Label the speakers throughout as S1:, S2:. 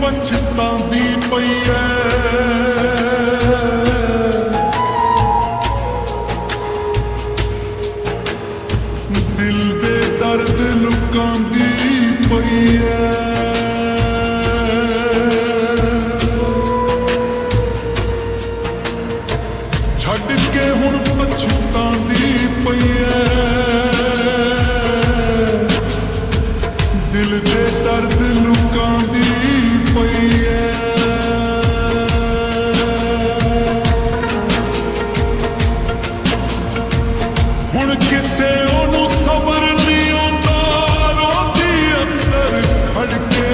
S1: ਪਛਤਾਉਂਦੀ ਪਈ ਐ। ਦਿਲ ਦੇ ਦਰਦ ਲੁਕਾਉਂਦੀ ਪਈ ਐ। ਛੱਡ ਕੇ ਹੁਣ ਪਛਤਾਉਂਦੀ ਪਈ ਐ। ਦਿਲ ਦੇ ਦਰਦ ਲੁਕਾਉਂਦੀ ਪਈ ਐ। ਹੁਣ ਕਿਤੇ ਉਹਨੂੰ ਸਬਰ ਨਹੀਂ ਆਉਂਦਾ, ਰੋਂਦੀ ਅੰਦਰ ਖੜ ਕੇ।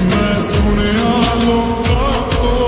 S1: ਮੈਂ ਸੁਣਿਆ ਲੋਕਾਂ ਤੋਂ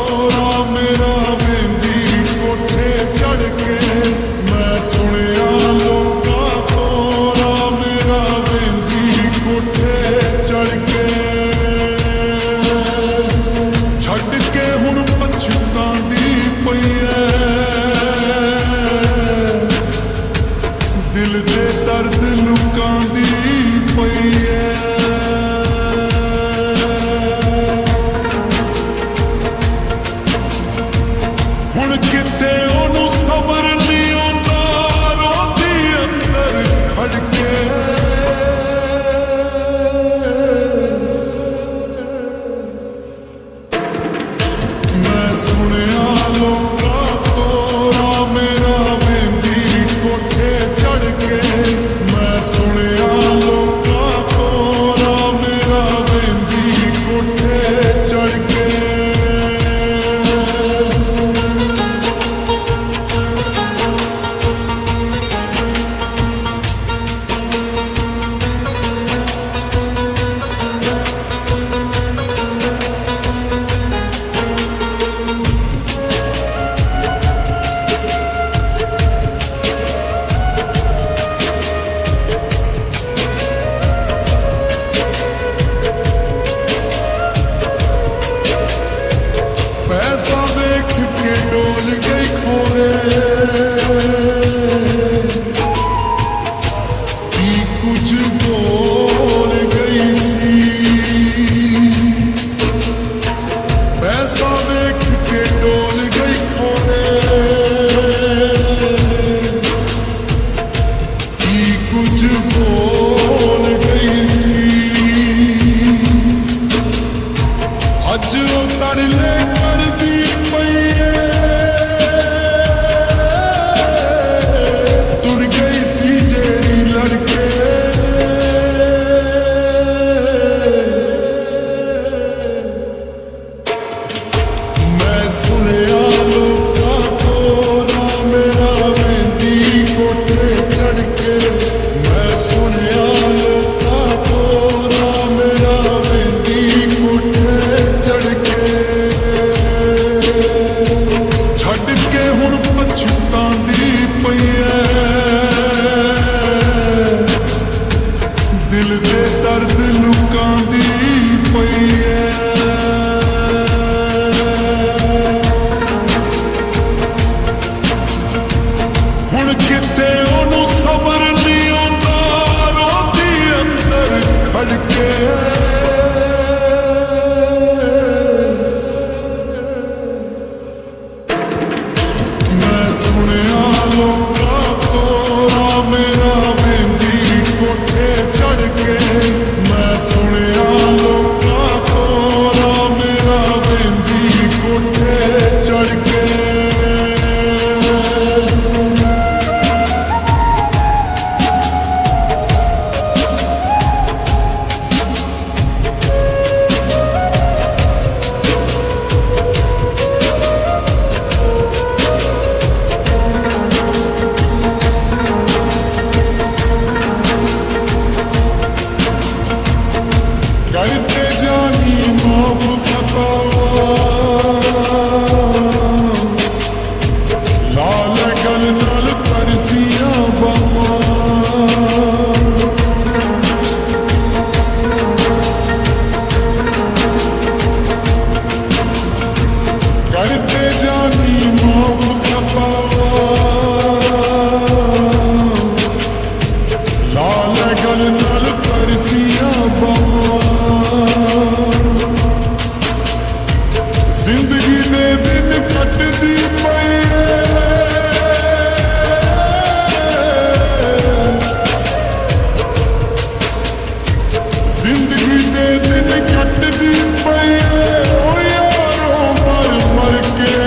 S1: ਜ਼ਿੰਦਗੀ ਦੇ ਦਿਨ ਕੱਟਦੀ ਪਈ ਏ ਓ ਯਾਰੋ ਮਰ ਮਰ ਕੇ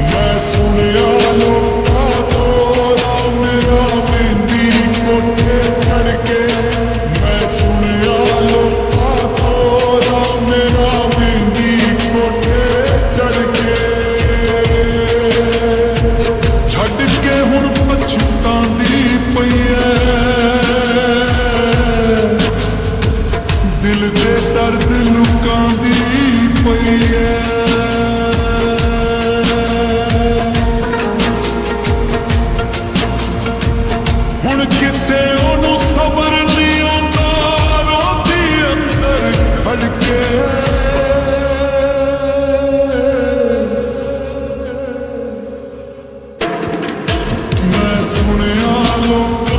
S1: ਮੈਂ ਸੁਣਿਆ ਲੋਕਾਂ ਤੋਂ ਰਾਮ ਮੇਰਾ ਬਿੰਦੀ ਕੋਠੇ ਚੜ ਕੇ ਮੈਂ ਸੁਣਿਆ ਲੋਕਾਂ ਤੋਂ ਰਾਮ ਮੇਰਾ ਬਿੰਦੀ ਕੋਠੇ ਚੜ ਕੇ ਛੱਡ ਕੇ ਹੁਣ ਪਛਤਾਉਂਦੀ ਪਈ ਐ ਦਿਲ ਦੇ ਦਰਦ ਲੁਕਾਉਂਦੀ ਪਈ ਐ ਹੁਣ ਕਿਤੇ ਉਹਨੂੰ ਸਬਰ ਨਹੀਂ ਆਉਂਦਾ ਰੋਂਦੀ ਅੰਦਰ ਖੜ ਕੇ ਮੈਂ ਸੁਣਿਆ ਲੋਕਾਂ